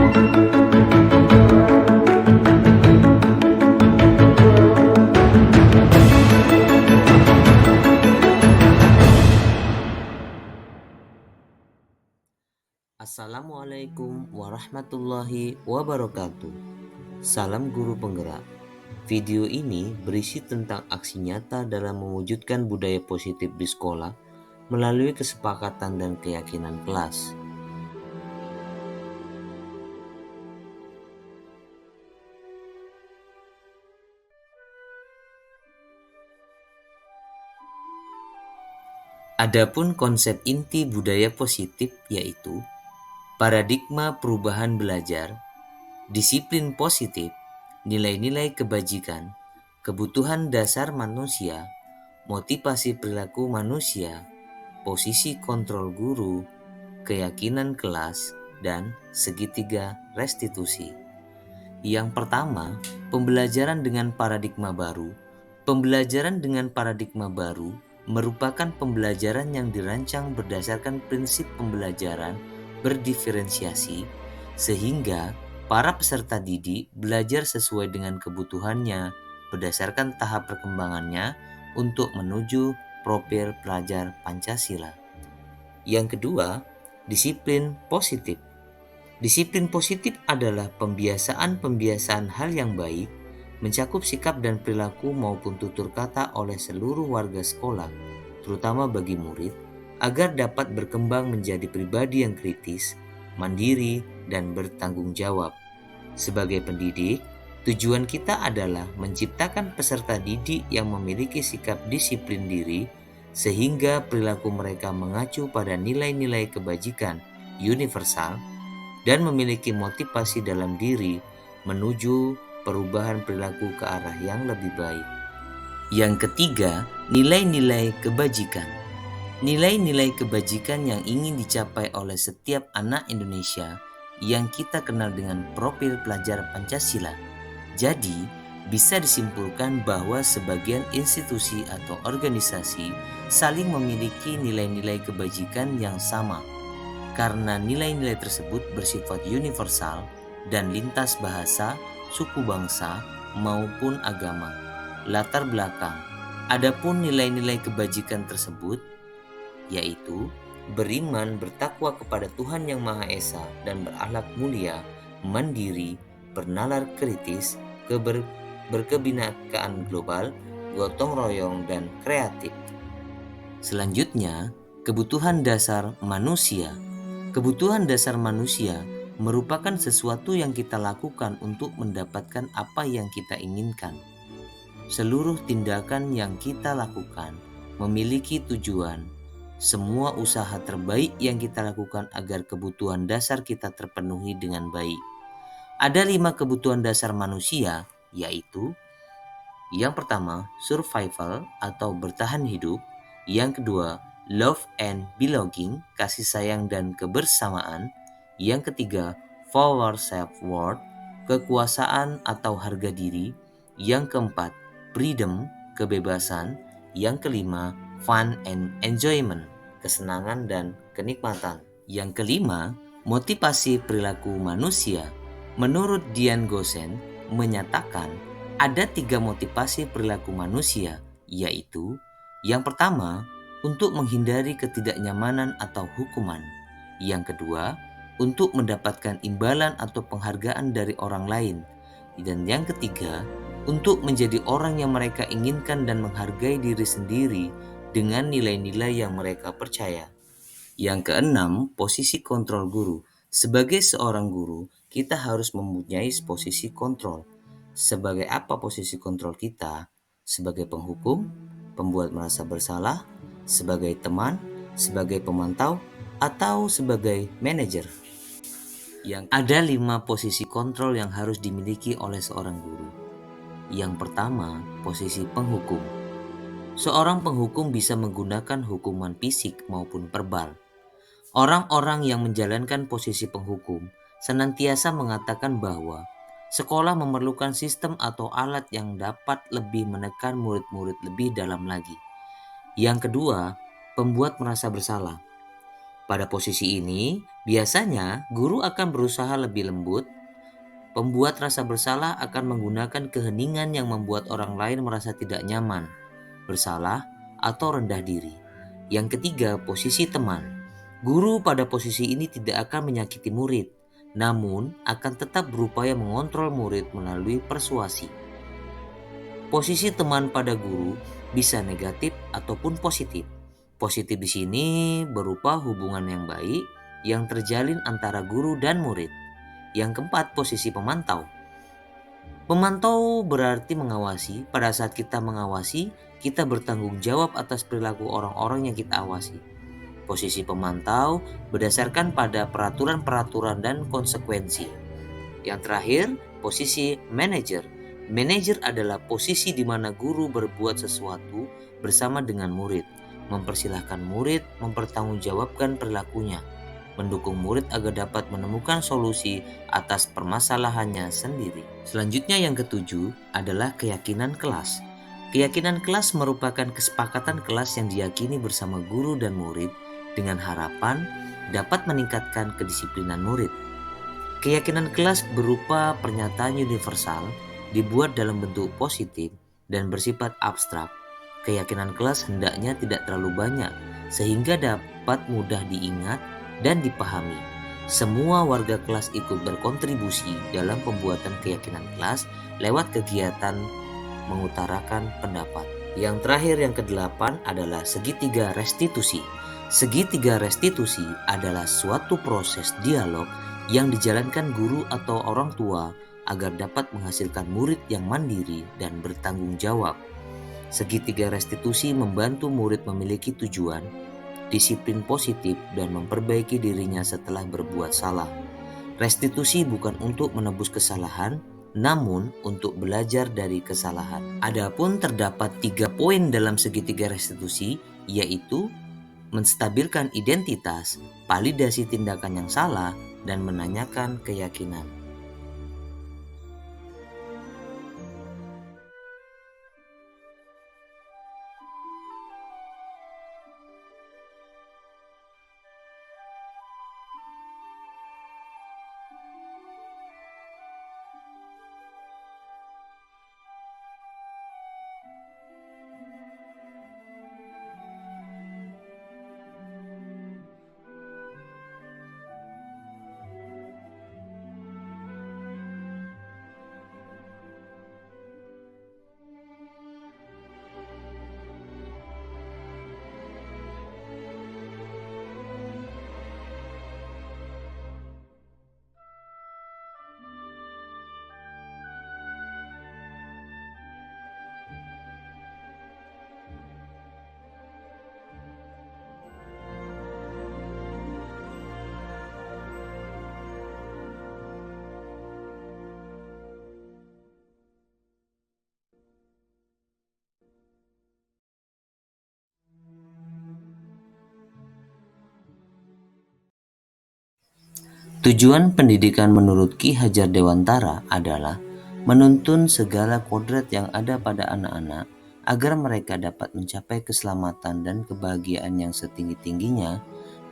Assalamualaikum warahmatullahi wabarakatuh. Salam guru penggerak. Video ini berisi tentang aksi nyata dalam mewujudkan budaya positif di sekolah melalui kesepakatan dan keyakinan kelas. Adapun konsep inti budaya positif yaitu paradigma perubahan belajar, disiplin positif, nilai-nilai kebajikan, kebutuhan dasar manusia, motivasi perilaku manusia, posisi kontrol guru, keyakinan kelas, dan segitiga restitusi. Yang pertama, pembelajaran dengan paradigma baru. Pembelajaran dengan paradigma baru merupakan pembelajaran yang dirancang berdasarkan prinsip pembelajaran berdiferensiasi, sehingga para peserta didik belajar sesuai dengan kebutuhannya berdasarkan tahap perkembangannya untuk menuju profil pelajar Pancasila. Yang kedua, disiplin positif. Disiplin positif adalah pembiasaan-pembiasaan hal yang baik, mencakup sikap dan perilaku maupun tutur kata oleh seluruh warga sekolah, terutama bagi murid, agar dapat berkembang menjadi pribadi yang kritis, mandiri, dan bertanggung jawab. Sebagai pendidik, tujuan kita adalah menciptakan peserta didik yang memiliki sikap disiplin diri, sehingga perilaku mereka mengacu pada nilai-nilai kebajikan universal dan memiliki motivasi dalam diri menuju perubahan perilaku ke arah yang lebih baik. Yang ketiga, nilai-nilai kebajikan. Nilai-nilai kebajikan yang ingin dicapai oleh setiap anak Indonesia yang kita kenal dengan profil pelajar Pancasila. Jadi, bisa disimpulkan bahwa sebagian institusi atau organisasi saling memiliki nilai-nilai kebajikan yang sama, karena nilai-nilai tersebut bersifat universal dan lintas bahasa, suku bangsa, maupun agama, latar belakang. Adapun nilai-nilai kebajikan tersebut yaitu beriman, bertakwa kepada Tuhan Yang Maha Esa, dan berakhlak mulia, mandiri, bernalar kritis, berkebinekaan global, gotong royong, dan kreatif. Selanjutnya, kebutuhan dasar manusia. Kebutuhan dasar manusia merupakan sesuatu yang kita lakukan untuk mendapatkan apa yang kita inginkan. Seluruh tindakan yang kita lakukan memiliki tujuan. Semua usaha terbaik yang kita lakukan agar kebutuhan dasar kita terpenuhi dengan baik. Ada 5 kebutuhan dasar manusia, yaitu yang pertama, survival atau bertahan hidup. Yang kedua, love and belonging, kasih sayang dan kebersamaan. Yang ketiga, power self-worth, kekuasaan atau harga diri. Yang keempat, freedom, kebebasan. Yang kelima, fun and enjoyment, kesenangan dan kenikmatan. Yang kelima, motivasi perilaku manusia. Menurut Dian Gosen menyatakan ada 3 motivasi perilaku manusia, yaitu yang pertama, untuk menghindari ketidaknyamanan atau hukuman. Yang kedua, untuk mendapatkan imbalan atau penghargaan dari orang lain. Dan yang ketiga, untuk menjadi orang yang mereka inginkan dan menghargai diri sendiri dengan nilai-nilai yang mereka percaya. Yang keenam, posisi kontrol guru. Sebagai seorang guru, kita harus mempunyai posisi kontrol. Sebagai apa posisi kontrol kita? Sebagai penghukum, pembuat merasa bersalah, sebagai teman, sebagai pemantau, atau sebagai manajer. Yang ada 5 posisi kontrol yang harus dimiliki oleh seorang guru. Yang pertama, posisi penghukum. Seorang penghukum bisa menggunakan hukuman fisik maupun verbal. Orang-orang yang menjalankan posisi penghukum senantiasa mengatakan bahwa sekolah memerlukan sistem atau alat yang dapat lebih menekan murid-murid lebih dalam lagi. Yang kedua, pembuat merasa bersalah. Pada posisi ini, biasanya guru akan berusaha lebih lembut. Pembuat rasa bersalah akan menggunakan keheningan yang membuat orang lain merasa tidak nyaman, bersalah, atau rendah diri. Yang ketiga, posisi teman. Guru pada posisi ini tidak akan menyakiti murid, namun akan tetap berupaya mengontrol murid melalui persuasi. Posisi teman pada guru bisa negatif ataupun positif. Positif di sini berupa hubungan yang baik yang terjalin antara guru dan murid. Yang keempat, posisi pemantau. Memantau berarti mengawasi. Pada saat kita mengawasi, kita bertanggung jawab atas perilaku orang-orang yang kita awasi. Posisi pemantau berdasarkan pada peraturan-peraturan dan konsekuensi. Yang terakhir, posisi manajer. Manajer adalah posisi di mana guru berbuat sesuatu bersama dengan murid, mempersilahkan murid mempertanggungjawabkan perilakunya, mendukung murid agar dapat menemukan solusi atas permasalahannya sendiri. Selanjutnya yang ketujuh adalah keyakinan kelas. Keyakinan kelas merupakan kesepakatan kelas yang diyakini bersama guru dan murid dengan harapan dapat meningkatkan kedisiplinan murid. Keyakinan kelas berupa pernyataan universal, dibuat dalam bentuk positif dan bersifat abstrak. Keyakinan kelas hendaknya tidak terlalu banyak, sehingga dapat mudah diingat dan dipahami. Semua warga kelas ikut berkontribusi dalam pembuatan keyakinan kelas lewat kegiatan mengutarakan pendapat. Yang terakhir, yang kedelapan adalah segitiga restitusi. Segitiga restitusi adalah suatu proses dialog yang dijalankan guru atau orang tua agar dapat menghasilkan murid yang mandiri dan bertanggung jawab. Segitiga restitusi membantu murid memiliki tujuan, disiplin positif, dan memperbaiki dirinya setelah berbuat salah. Restitusi bukan untuk menebus kesalahan, namun untuk belajar dari kesalahan. Adapun terdapat 3 poin dalam segitiga restitusi, yaitu menstabilkan identitas, validasi tindakan yang salah, dan menanyakan keyakinan. Tujuan pendidikan menurut Ki Hajar Dewantara adalah menuntun segala kodrat yang ada pada anak-anak agar mereka dapat mencapai keselamatan dan kebahagiaan yang setinggi-tingginya,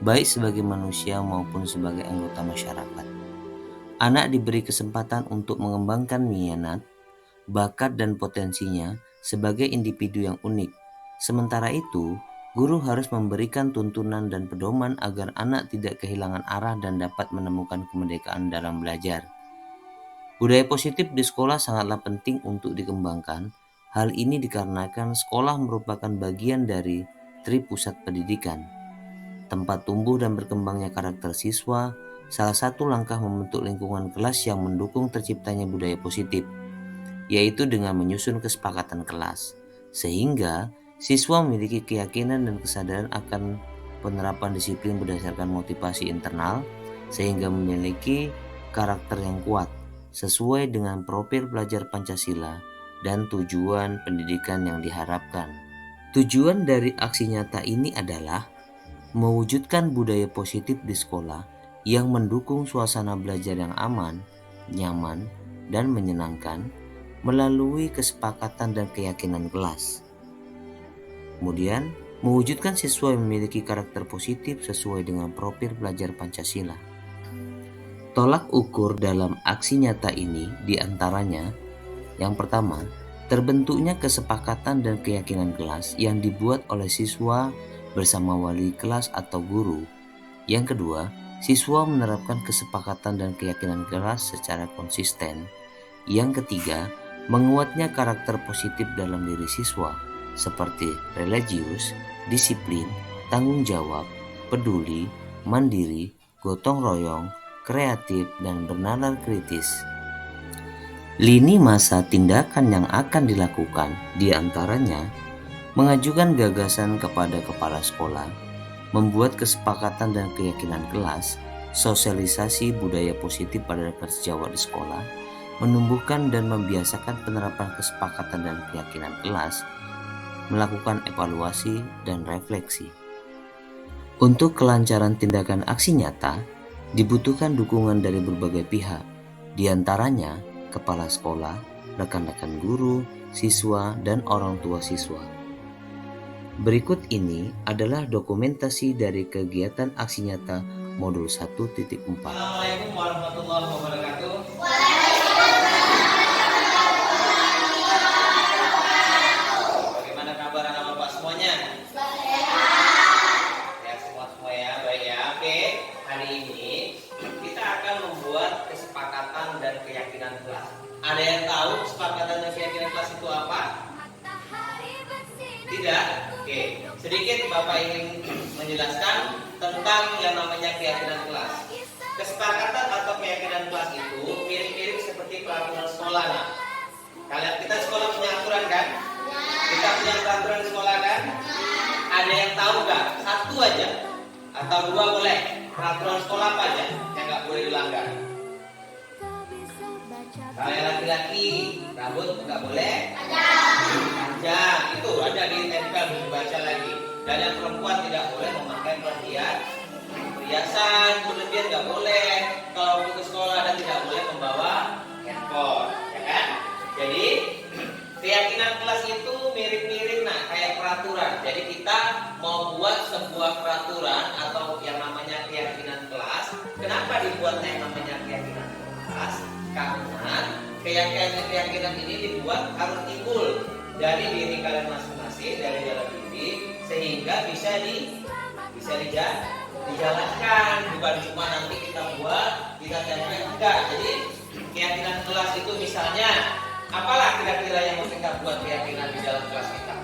baik sebagai manusia maupun sebagai anggota masyarakat. Anak diberi kesempatan untuk mengembangkan minat, bakat, dan potensinya sebagai individu yang unik. Sementara itu, guru harus memberikan tuntunan dan pedoman agar anak tidak kehilangan arah dan dapat menemukan kemerdekaan dalam belajar. Budaya positif di sekolah sangatlah penting untuk dikembangkan. Hal ini dikarenakan sekolah merupakan bagian dari Tripusat Pendidikan, tempat tumbuh dan berkembangnya karakter siswa. Salah satu langkah membentuk lingkungan kelas yang mendukung terciptanya budaya positif, yaitu dengan menyusun kesepakatan kelas, sehingga siswa memiliki keyakinan dan kesadaran akan penerapan disiplin berdasarkan motivasi internal, sehingga memiliki karakter yang kuat, sesuai dengan profil pelajar Pancasila dan tujuan pendidikan yang diharapkan. Tujuan dari aksi nyata ini adalah mewujudkan budaya positif di sekolah yang mendukung suasana belajar yang aman, nyaman, dan menyenangkan melalui kesepakatan dan keyakinan kelas. Kemudian, mewujudkan siswa yang memiliki karakter positif sesuai dengan profil pelajar Pancasila. Tolak ukur dalam aksi nyata ini diantaranya, yang pertama, terbentuknya kesepakatan dan keyakinan kelas yang dibuat oleh siswa bersama wali kelas atau guru. Yang kedua, siswa menerapkan kesepakatan dan keyakinan kelas secara konsisten. Yang ketiga, menguatnya karakter positif dalam diri siswa, seperti religius, disiplin, tanggung jawab, peduli, mandiri, gotong royong, kreatif, dan bernalar kritis. Lini masa tindakan yang akan dilakukan diantaranya mengajukan gagasan kepada kepala sekolah, membuat kesepakatan dan keyakinan kelas, sosialisasi budaya positif pada rekan sejawat di sekolah, menumbuhkan dan membiasakan penerapan kesepakatan dan keyakinan kelas, melakukan evaluasi dan refleksi. Untuk kelancaran tindakan aksi nyata, dibutuhkan dukungan dari berbagai pihak, diantaranya kepala sekolah, rekan-rekan guru, siswa, dan orang tua siswa. Berikut ini adalah dokumentasi dari kegiatan aksi nyata modul 1.4. Assalamualaikum warahmatullahi wabarakatuh. Bagaimana kabar anak bapak semuanya? Ya, semua ya, baik ya. Oke, hari ini kita akan membuat kesepakatan dan keyakinan kelas. Ada yang tahu kesepakatan dan keyakinan kelas itu apa? Tidak? Oke, sedikit Bapak ingin menjelaskan tentang yang namanya keyakinan kelas. Kesepakatan atau keyakinan kelas itu mirip-mirip seperti peraturan sekolah. Nah, kita sekolah punya aturan kan? Kita punya peraturan di sekolah kan? Ada yang tahu nggak? Satu aja atau dua boleh. Peraturan sekolah apa aja yang nggak boleh dilanggar? Kalau yang laki-laki rambut nggak boleh panjang, itu ada di tempel, dibaca lagi. Dan yang perempuan tidak boleh memakai perhiasan berlebihan, nggak boleh. Kalau pergi ke sekolah dan tidak boleh membawa handphone, ya kan? Jadi keyakinan kelas itu mirip-mirip kayak peraturan. Jadi kita mau buat sebuah peraturan atau yang namanya keyakinan kelas. Kenapa dibuatnya yang namanya keyakinan kelas? Karena keyakinan ini dibuat harus timbul dari diri kalian masing-masing, dari dalam diri, sehingga bisa dijalankan, bukan cuma nanti kita buat, kita tempel, enggak. Jadi keyakinan kelas itu misalnya apalah kira-kira yang mau kita buat keyakinan di dalam kelas kita.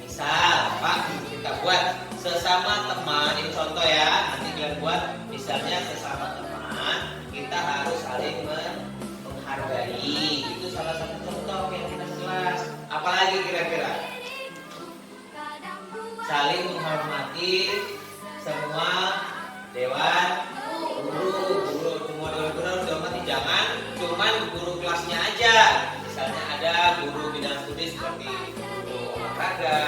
Misal, Pak, kita buat sesama teman, ini contoh ya, nanti kalian buat misalnya sesama teman, kita harus saling menghargai. Itu salah satu contoh keyakinan kelas. Apalagi kira-kira? Saling menghormati semua dewan guru, semua dewan guru harus dihormati. Jangan cuman guru kelasnya aja. Misalnya ada guru bidang studi seperti guru olahraga,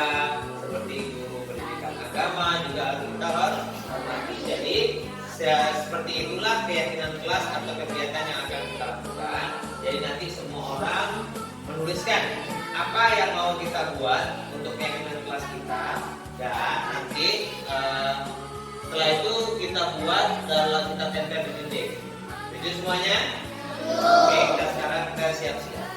seperti guru pendidikan agama, juga kita harus hormati. Jadi seperti itulah keyakinan kelas atau kegiatan yang akan kita lakukan. Jadi nanti semua orang menuliskan apa yang mau kita buat untuk keyakinan kelas kita, dan nanti setelah itu kita buat lalu kita tempel di dinding. Jadi semuanya, oke, kita sekarang kita siap-siap.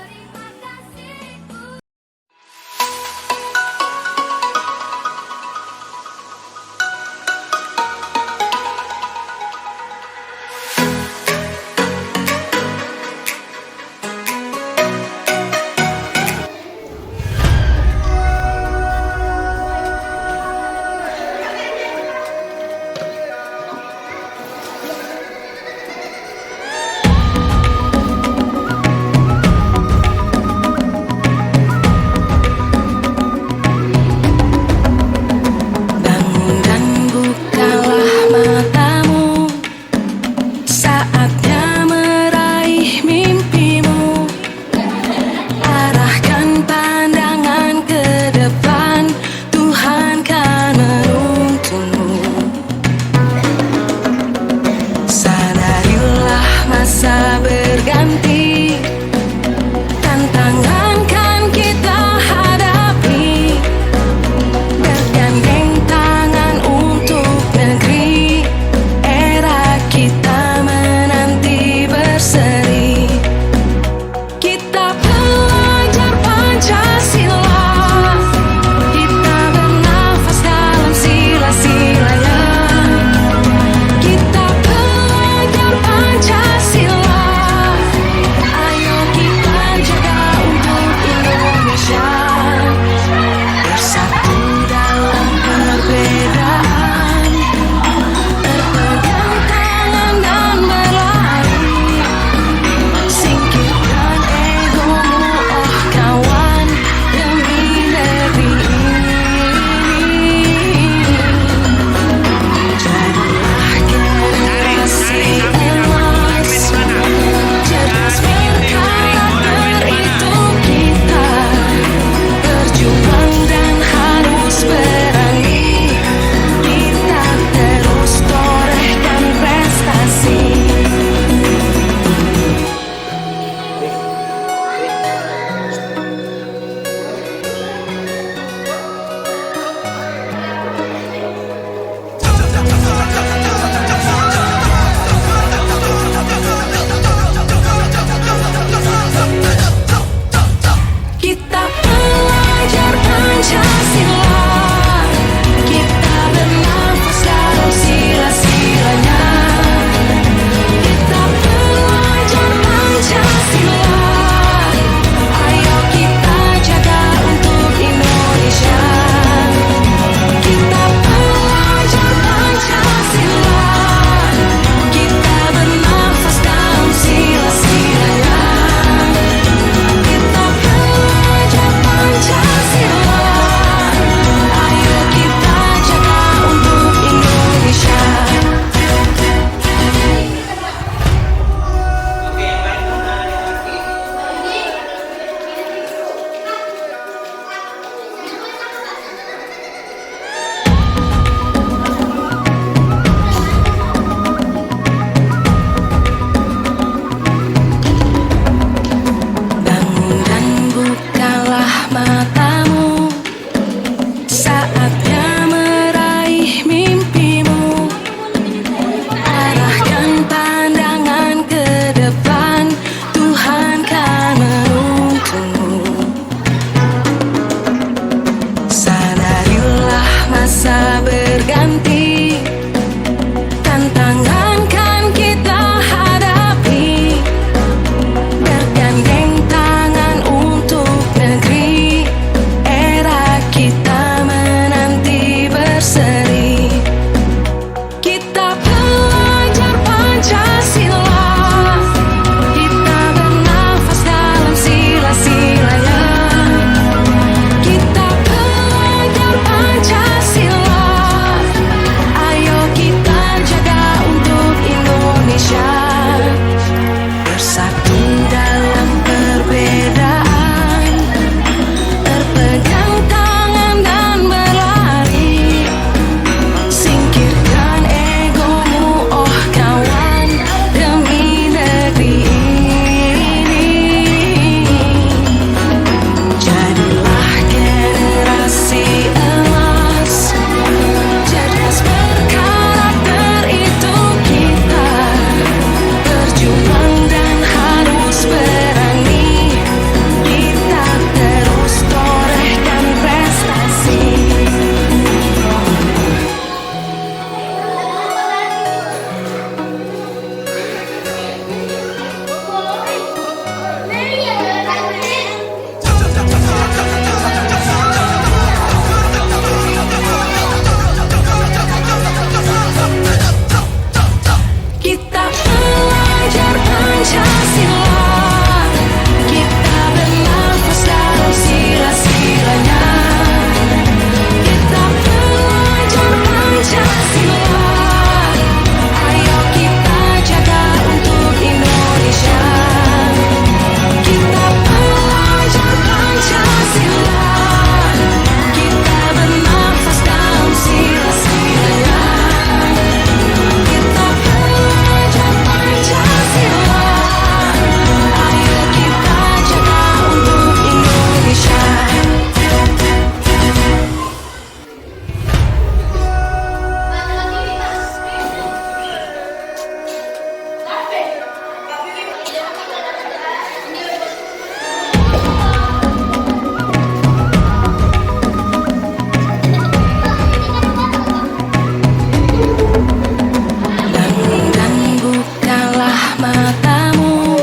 Sadarilah matamu,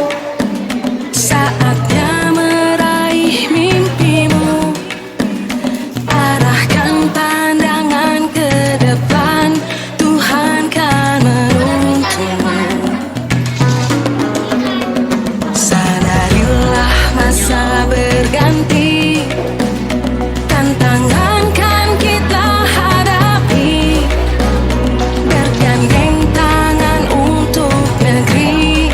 saatnya meraih mimpimu. Arahkan pandangan ke depan, Tuhan kan menuntunmu. Sadarilah masa berganti, tantangan kan kita hadapi. Bergandeng tangan untuk negeri,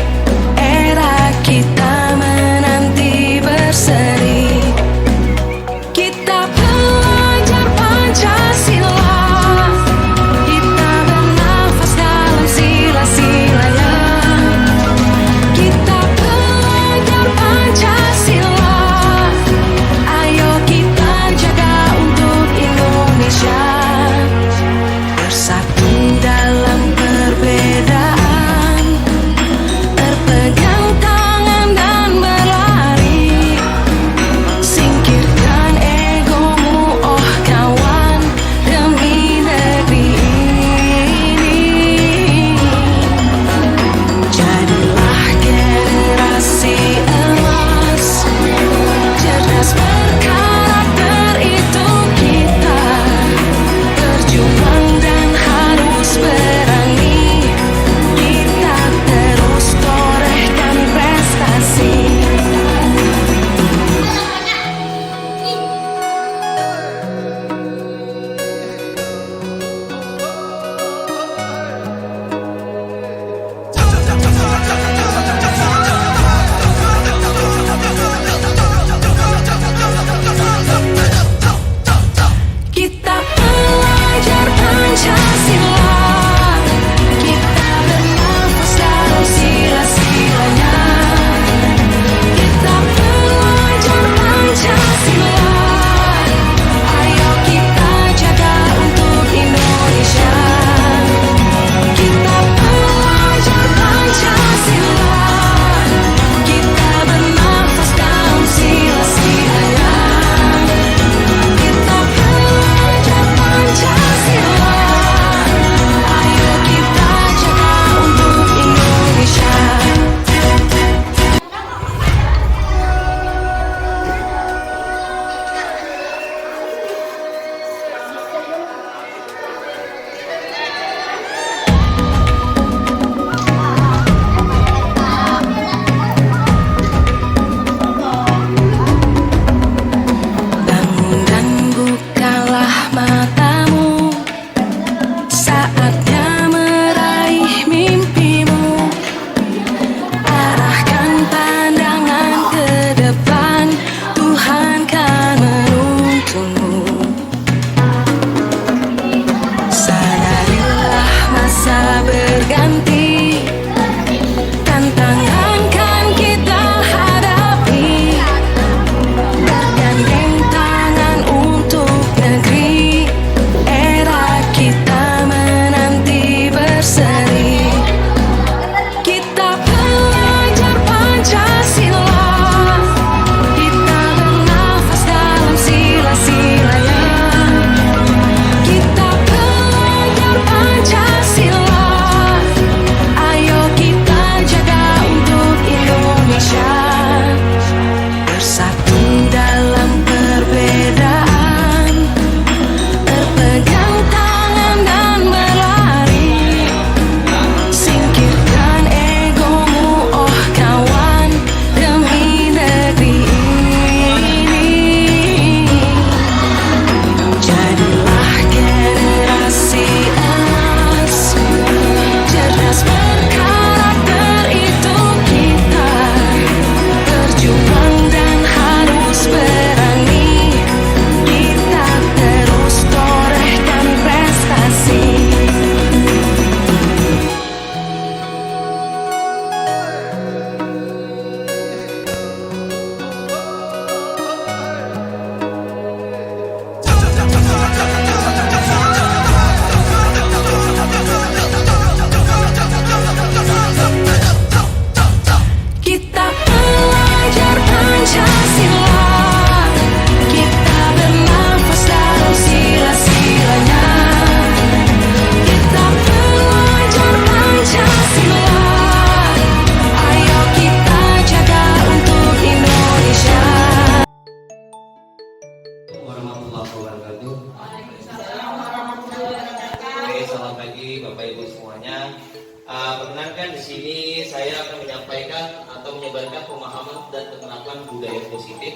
sini saya akan menyampaikan atau menyebarkan pemahaman dan penerapan budaya positif.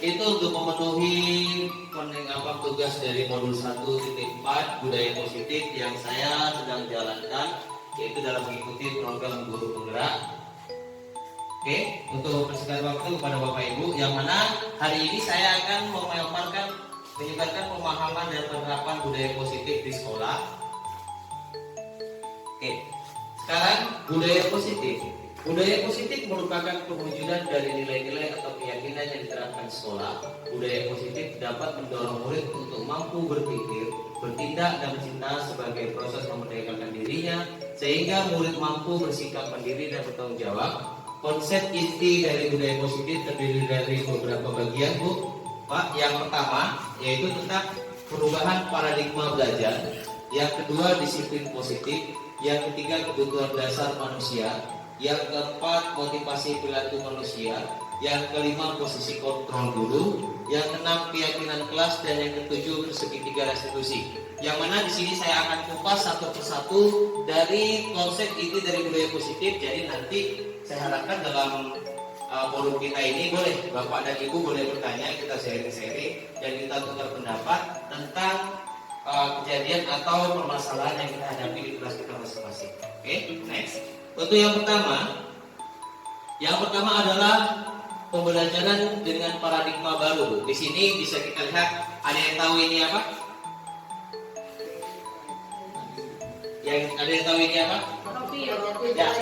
Itu untuk memenuhi tugas dari modul 1.4 budaya positif yang saya sedang jalankan, yaitu dalam mengikuti program guru penggerak. Oke, untuk persingkat waktu kepada Bapak Ibu, yang mana hari ini saya akan menyebarkan pemahaman dan penerapan budaya positif di sekolah. Oke, sekarang budaya positif. Budaya positif merupakan perwujudan dari nilai-nilai atau keyakinan yang diterapkan sekolah. Budaya positif dapat mendorong murid untuk mampu berpikir, bertindak, dan bercinta sebagai proses memerdekakan dirinya, sehingga murid mampu bersikap mandiri dan bertanggung jawab. Konsep inti dari budaya positif terdiri dari beberapa bagian, Bu. Pak, yang pertama yaitu tentang perubahan paradigma belajar. Yang kedua, disiplin positif. Yang ketiga, kebutuhan dasar manusia. Yang keempat, motivasi perilaku manusia. Yang kelima, posisi kontrol guru. Yang keenam, keyakinan kelas. Dan yang ketujuh, segitiga restitusi. Yang mana di sini saya akan kupas satu persatu dari konsep itu dari budaya positif. Jadi nanti saya harapkan dalam forum kita ini boleh Bapak dan Ibu boleh bertanya, kita sharing-sharing dan kita tukar pendapat tentang kejadian atau permasalahan yang kita hadapi di kelas kita masing-masing. Oke, next. Untuk yang pertama adalah pembelajaran dengan paradigma baru. Di sini bisa kita lihat, ada yang tahu ini apa? Ada yang tahu ini apa? Ya.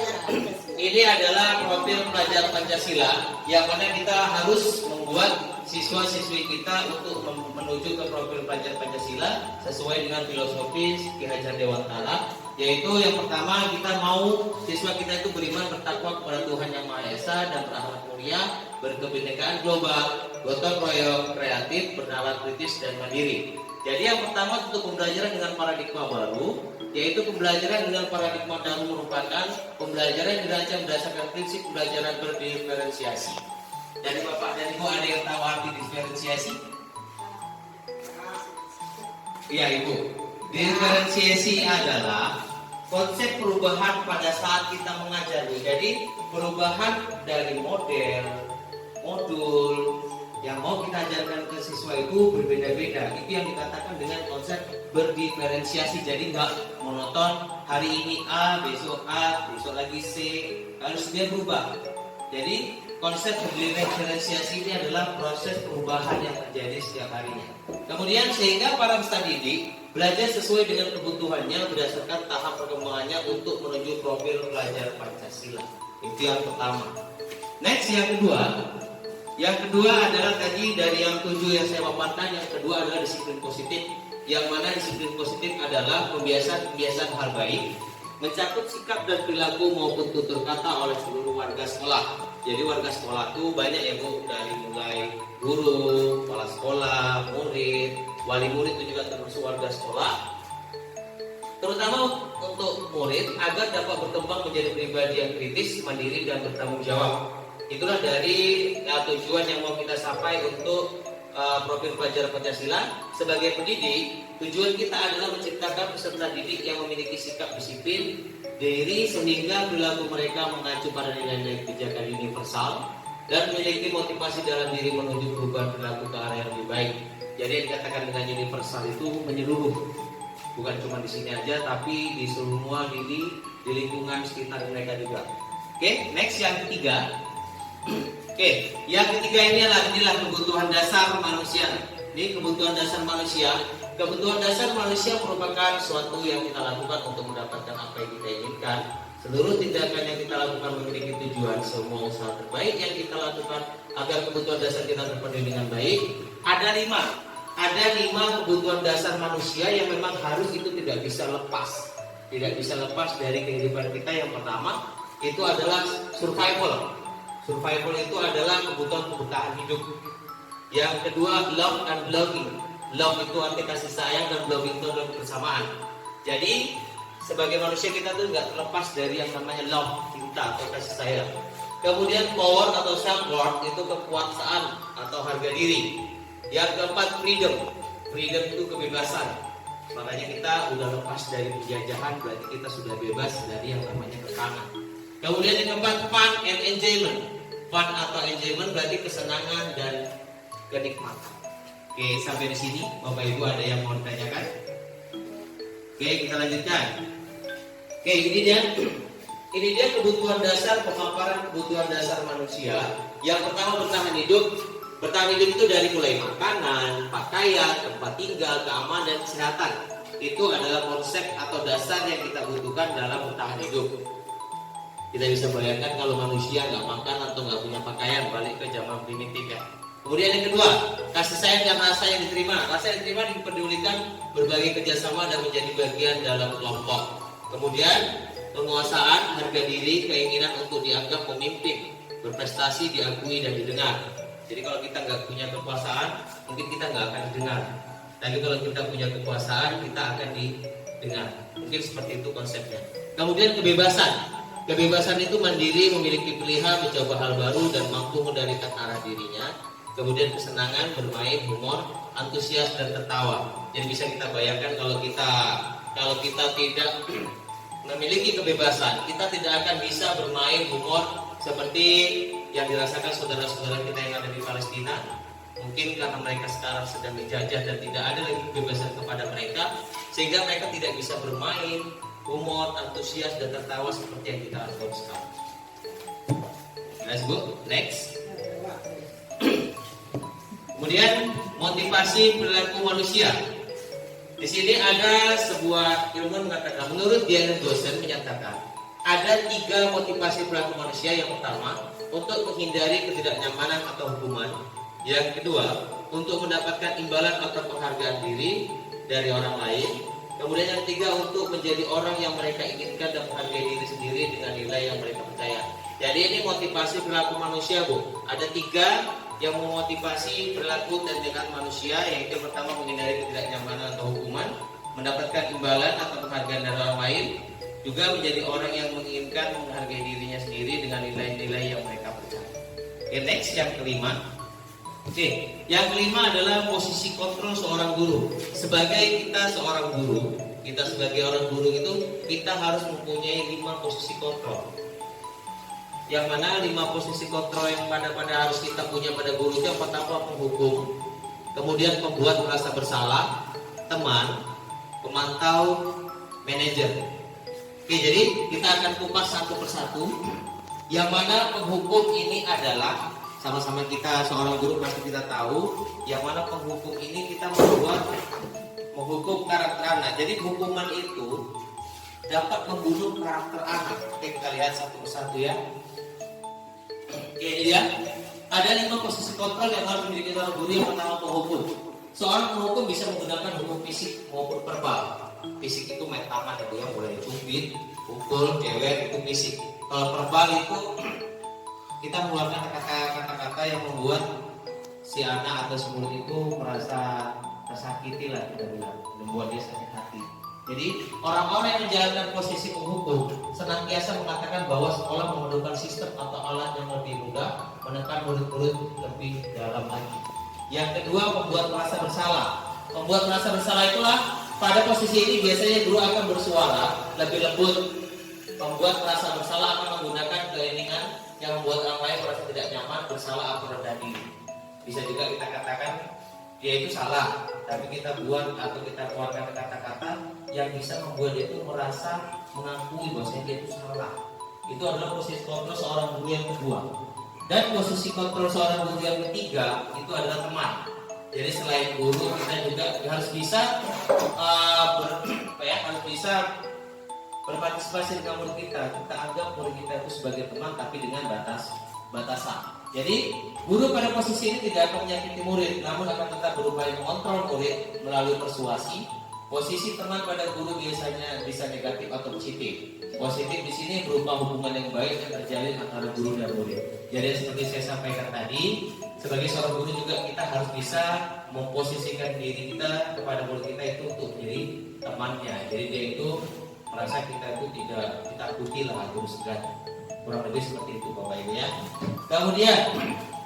Ini adalah profil pelajar Pancasila yang mana kita harus membuat siswa-siswi kita untuk menuju ke profil pelajar Pancasila sesuai dengan filosofis Ki Hajar Dewantara, yaitu yang pertama kita mau siswa kita itu beriman bertakwa kepada Tuhan Yang Maha Esa dan berakhlak mulia, berkebinekaan global, gotong royong, kreatif, bernalar kritis dan mandiri. Jadi yang pertama untuk pembelajaran dengan paradigma baru, yaitu pembelajaran dengan paradigma baru merupakan pembelajaran yang dirancang berdasarkan prinsip pembelajaran berdiferensiasi. Dari Bapak dan Ibu ada yang tahu arti diferensiasi? Iya Ibu. Diferensiasi adalah konsep perubahan pada saat kita mengajari. Jadi perubahan dari modul yang mau kita ajarkan ke siswa itu berbeda-beda. Itu yang dikatakan dengan konsep berdiferensiasi. Jadi nggak monoton, hari ini A, besok lagi C, harus dia berubah. Jadi konsep berdiferensiasi ini adalah proses perubahan yang terjadi setiap harinya. Kemudian sehingga para peserta didik belajar sesuai dengan kebutuhannya berdasarkan tahap perkembangannya untuk menuju profil pelajar Pancasila. Itu yang pertama. Next, yang kedua. Yang kedua adalah tadi dari yang 7 yang saya paparkan. Yang kedua adalah disiplin positif. Yang mana disiplin positif adalah kebiasaan hal baik, mencakup sikap dan perilaku maupun tutur kata oleh seluruh warga sekolah. Jadi warga sekolah itu banyak ya Bu, dari mulai guru, kepala sekolah, murid, wali murid itu juga termasuk warga sekolah. Terutama untuk murid agar dapat berkembang menjadi pribadi yang kritis, mandiri dan bertanggung jawab. Itulah dari tujuan yang mau kita capai untuk profil pelajar Pancasila. Sebagai pendidik, tujuan kita adalah menciptakan peserta didik yang memiliki sikap disiplin diri sehingga perilaku mereka mengacu pada nilai-nilai kebijakan universal dan memiliki motivasi dalam diri menuju perubahan perilaku ke arah yang lebih baik. Jadi yang dikatakan dengan universal itu menyeluruh, bukan cuma di sini aja, tapi di semua di lingkungan sekitar mereka juga. Oke, next yang ketiga. Oke, yang ketiga inilah kebutuhan dasar manusia. Ini kebutuhan dasar manusia. Kebutuhan dasar manusia merupakan suatu yang kita lakukan untuk mendapatkan apa yang kita inginkan. Seluruh tindakan yang kita lakukan memiliki tujuan. Semua usaha terbaik yang kita lakukan agar kebutuhan dasar kita terpenuhi dengan baik. Ada lima kebutuhan dasar manusia yang memang harus itu tidak bisa lepas dari kehidupan kita. Yang pertama itu adalah survival. Survival itu adalah kebutuhan bertahan hidup. Yang kedua, love and belonging. Love itu arti kasih sayang dan belonging itu adalah kebersamaan. Jadi sebagai manusia kita tuh nggak terlepas dari yang namanya love, cinta atau kasih sayang. Kemudian power atau self worth itu kekuasaan atau harga diri. Yang keempat, freedom. Freedom itu kebebasan. Makanya kita udah lepas dari penjajahan, berarti kita sudah bebas dari yang namanya tekanan. Kemudian yang keempat, fun and enjoyment. Fun atau enjoyment berarti kesenangan dan kenikmatan. Oke, sampai di sini Bapak Ibu ada yang mau ditanyakan? Oke, kita lanjutkan. Oke, ini dia kebutuhan dasar, pemaparan kebutuhan dasar manusia. Yang pertama, bertahan hidup. Bertahan hidup itu dari mulai makanan, pakaian, tempat tinggal, keamanan, dan kesehatan. Itu adalah konsep atau dasar yang kita butuhkan dalam bertahan hidup. Kita bisa bayangkan kalau manusia nggak makan atau nggak punya pakaian, balik ke zaman primitif ya. Kemudian yang kedua, kasih sayang dan rasa yang diterima. Rasa yang diterima diperdulikan berbagai kerjasama dan menjadi bagian dalam kelompok. Kemudian penguasaan, harga diri, keinginan untuk dianggap pemimpin, berprestasi, diakui dan didengar. Jadi kalau kita nggak punya kekuasaan, mungkin kita nggak akan didengar. Tapi kalau kita punya kekuasaan, kita akan didengar. Mungkin seperti itu konsepnya. Kemudian kebebasan. Kebebasan itu mandiri, memiliki pilihan, mencoba hal baru dan mampu mengendalikan arah dirinya. Kemudian kesenangan, bermain, humor, antusias dan tertawa. Jadi bisa kita bayangkan kalau kita tidak memiliki kebebasan, kita tidak akan bisa bermain humor seperti yang dirasakan saudara-saudara kita yang ada di Palestina. Mungkin karena mereka sekarang sedang dijajah dan tidak ada lagi kebebasan kepada mereka, sehingga mereka tidak bisa bermain humor, antusias dan tertawa seperti yang kita lakukan sekarang. Let's go, next. Kemudian motivasi perilaku manusia. Di sini ada sebuah ilmuwan mengatakan, menurut Diana Dosen menyatakan ada 3 motivasi perilaku manusia. Yang pertama, untuk menghindari ketidaknyamanan atau hukuman. Yang kedua, untuk mendapatkan imbalan atau penghargaan diri dari orang lain. Kemudian yang ketiga, untuk menjadi orang yang mereka inginkan dan menghargai diri sendiri dengan nilai yang mereka percaya. Jadi ini motivasi perilaku manusia, Bu. Ada 3 yang memotivasi perilaku dan tindakan manusia, yaitu pertama menghindari ketidaknyamanan atau hukuman, mendapatkan imbalan atau penghargaan dari orang lain, juga menjadi orang yang menginginkan menghargai dirinya sendiri dengan nilai-nilai yang mereka percaya. Oke, next, yang kelima. Oke, yang kelima adalah posisi kontrol seorang guru. Sebagai kita seorang guru, kita sebagai orang guru itu kita harus mempunyai 5 posisi kontrol. Yang mana 5 posisi kontrol yang pada harus kita punya pada guru itu, yang pertama penghukum, kemudian pembuat merasa bersalah, teman, pemantau, manajer. Oke, jadi kita akan kupas satu persatu. Yang mana penghukum ini adalah, sama-sama kita seorang guru pasti kita tahu, yang mana penghukum ini kita menghukum karakter anak. Jadi hukuman itu dapat membunuh karakter anak. Oke, kita lihat satu persatu ya. Oke, ini dia. Ada 5 posisi kontrol yang harus dimiliki seorang guru. Yang pertama, penghukum. Seorang penghukum bisa menggunakan hukum fisik maupun verbal. Fisik itu main tangan ya, yang boleh dicubit, pukul, cewek, itu fisik. Kalau verbal itu kita mengeluarkan kata-kata yang membuat si anak atau si murid itu merasa tersakiti lah, kita bilang, membuat dia sakit hati. Jadi orang-orang yang menjalankan posisi penghukum senantiasa mengatakan bahwa sekolah memerlukan sistem atau alat yang lebih mudah menekan murid-murid lebih dalam lagi. Yang kedua, membuat merasa bersalah. Membuat merasa bersalah itulah, pada posisi ini biasanya guru akan bersuara lebih lembut. Membuat merasa bersalah akan menggunakan keinginan yang membuat orang lain merasa tidak nyaman, bersalah atau rendah diri. Bisa juga kita katakan dia itu salah, tapi kita buat atau kita keluarkan kata-kata yang bisa membuat dia itu merasa mengakui bahwa dia itu salah. Itu adalah posisi kontrol seorang guru yang kedua. Dan posisi kontrol seorang guru yang ketiga itu adalah teman. Jadi selain guru, kita juga harus bisa berpartisipasi dengan murid kita. Kita anggap murid kita itu sebagai teman, tapi dengan batasan. Jadi guru pada posisi ini tidak akan menyakiti murid, namun akan tetap berupaya mengontrol murid melalui persuasi. Posisi teman pada guru biasanya bisa negatif atau positif. Positif di sini berupa hubungan yang baik yang terjalin antara guru dan murid. Jadi seperti saya sampaikan tadi, sebagai seorang guru juga kita harus bisa memposisikan diri kita kepada murid kita itu untuk jadi temannya. Jadi dia itu merasa kita itu tidak ditakuti lah, harus segan. Kurang lebih seperti itu Bapak Ibu ya. Kemudian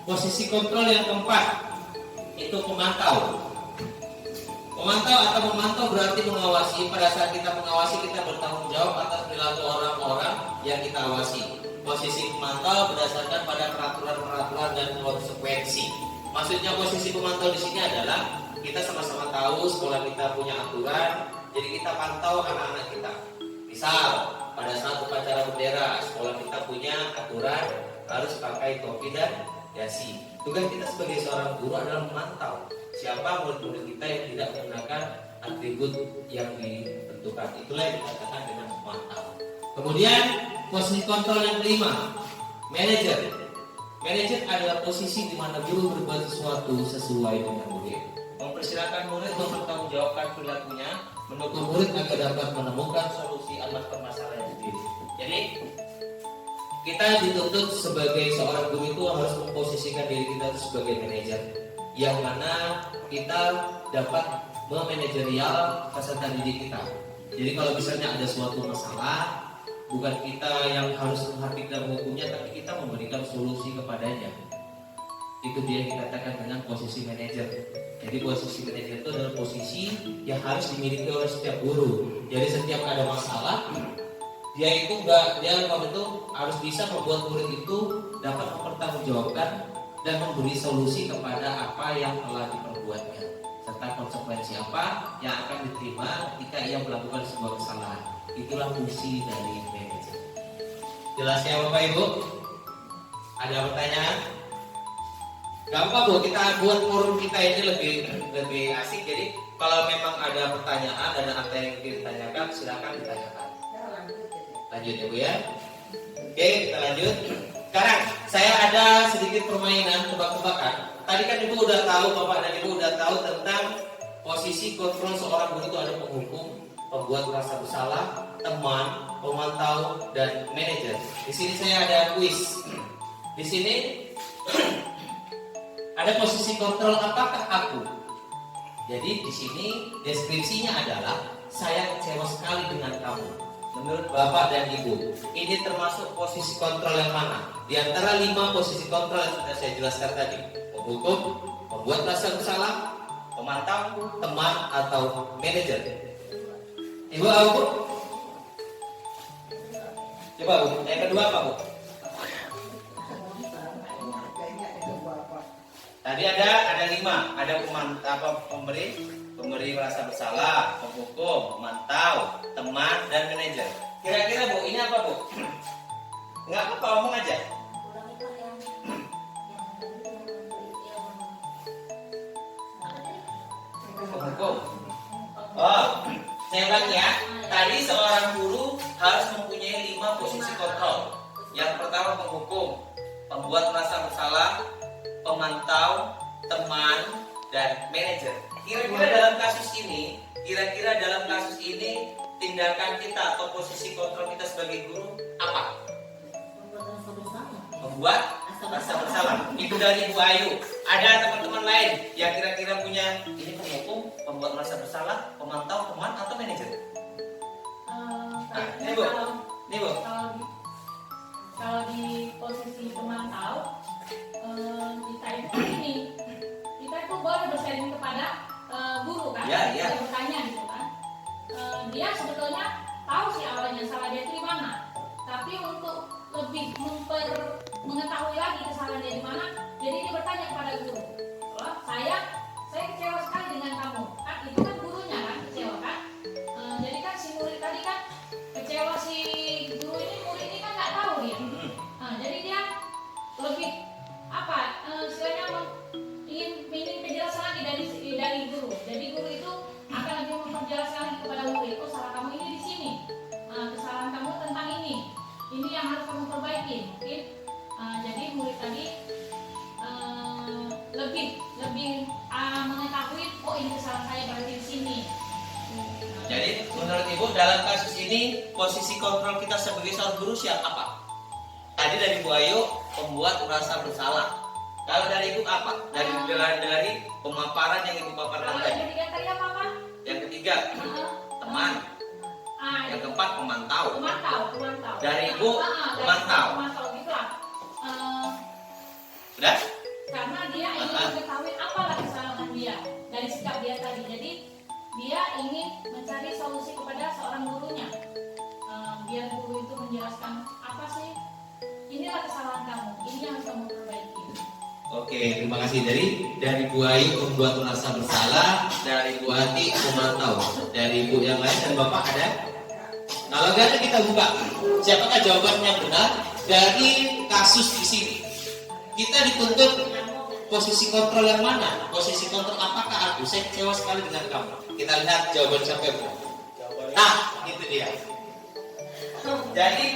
posisi kontrol yang keempat itu pemantau. Memantau atau memantau berarti mengawasi. Pada saat kita mengawasi, kita bertanggung jawab atas perilaku orang-orang yang kita awasi. Posisi pemantau berdasarkan pada peraturan-peraturan dan konsekuensi. Maksudnya posisi pemantau di sini adalah kita sama-sama tahu sekolah kita punya aturan, jadi kita pantau anak-anak kita. Misal pada saat upacara bendera, sekolah kita punya aturan harus pakai topi dan dasi. Tugas kita sebagai seorang guru adalah memantau siapa murid-murid kita yang tidak menggunakan atribut yang ditentukan. Itulah yang dikatakan dengan memantau. Kemudian posisi kontrol yang kelima, manajer. Manajer adalah posisi di mana guru berbuat sesuatu sesuai dengan murid, mempersilahkan murid mempertanggungjawabkan perilakunya, mendukung murid agar dapat menemukan solusi atas permasalahan sendiri. Jadi kita dituntut sebagai seorang guru itu harus memposisikan diri kita sebagai manajer, yang mana kita dapat memanajerial peserta didik kita. Jadi kalau misalnya ada suatu masalah, bukan kita yang harus menghadapi dan menghukumnya, tapi kita memberikan solusi kepadanya. Itu dia yang dikatakan dengan posisi manajer. Jadi posisi manajer itu adalah posisi yang harus dimiliki oleh setiap guru. Jadi setiap ada masalah, dia harus bisa membuat murid itu dapat mempertanggungjawabkan dan memberi solusi kepada apa yang telah diperbuatnya, serta konsekuensi apa yang akan diterima ketika ia melakukan sebuah kesalahan. Itulah fungsi dari manajer. Jelas ya Bapak Ibu? Ada pertanyaan? Gampang Bu, kita buat forum kita ini lebih asik. Jadi kalau memang ada pertanyaan, ada apa yang ditanyakan, silakan ditanyakan. Lanjut ya Bu ya. Oke, kita lanjut. Sekarang saya ada sedikit permainan tebak-tebakan. Tadi kan Ibu udah tahu, Bapak dan Ibu udah tahu tentang posisi kontrol seorang guru itu ada penghukum, pembuat merasa bersalah, teman, pemantau, dan manajer. Di sini saya ada kuis. Di sini ada posisi kontrol apakah aku. Jadi di sini deskripsinya adalah saya kecewa sekali dengan kamu. Menurut Bapak dan Ibu, ini termasuk posisi kontrol yang mana? Di antara 5 posisi kontrol yang sudah saya jelaskan tadi: penghukum, pembuat merasa bersalah, pemantau, teman, atau manajer. Ibu tahu Bu? Coba Bu, yang kedua apa Bu? Tadi ada 5, ada pemberi merasa bersalah, penghukum, pemantau, teman, dan manajer. Kira-kira Bu, ini apa Bu? Nggak apa-apa, ngomong aja. Penghukum. Oh, saya ulang ya. Tadi seorang guru harus mempunyai 5 posisi kontrol. Yang pertama penghukum, pembuat merasa bersalah, pemantau, teman, dan manajer. Kira-kira dalam kasus ini, tindakan kita atau posisi kontrol kita sebagai guru apa? Membuat rasa bersalah. Itu dari Bu Ayu. Ada teman-teman lain yang kira-kira punya ini penghukum, pembuat merasa bersalah, pemantau, teman, atau manajer? Ini Bu. Ini Bu. Kalau di posisi pemantau, kita itu ini, kita itu boleh bersharing kepada guru kan? Ya. Kita bertanya gitu kan. Dia sebetulnya tahu sih awalnya salah dia itu di mana, tapi untuk lebih mengetahui lagi kesalahan dia di mana, jadi dia bertanya kepada guru. Oh, saya kecewa sekali dengan kamu. Kan itu kan gurunya kan kecewa kan. Jadi kan si murid tadi kan kecewa, si guru ini, murid ini kan nggak tahu dia. Jadi dia lebih istilahnya ingin penjelasan lagi dari guru. Jadi guru itu akan lebih memperjelas lagi kepada murid. Oh, salah kamu ini di sini. Kesalahan kamu tentang ini. Ini yang harus kamu perbaiki. Mungkin jadi murid tadi lebih mengetahui, oh ini kesalahan saya berarti di sini. Jadi menurut Ibu dalam kasus ini posisi kontrol kita sebagai seorang guru siapa apa? Tadi dari Bu Ayu pembuat merasa bersalah. Kalau dari Ibu apa? Dari pemaparan yang Ibu paparkan Kalau tadi. yang ketiga tadi apa? Yang ketiga teman. Yang keempat pemantau. Pemantau. Dari Ibu pemantau. Pemantau gitulah. Sudah? Karena dia ingin mengetahui apalah kesalahan dia dari sikap dia tadi. Jadi inilah kesalahan kamu, ini yang harus kamu perbaiki. Oke, terima kasih. Dari Bu Ayu membuat merasa bersalah, dari Bu Ati memantau, dari Bu yang lain dan Bapak ada? Kalau nggak ada kita buka. Siapakah jawabannya benar? Dari kasus di sini kita dituntut posisi kontrol yang mana? Posisi kontrol apakah aku? Saya kecewa sekali dengan kamu. Kita lihat jawaban siapa Bu. Nah, itu dia. Jadi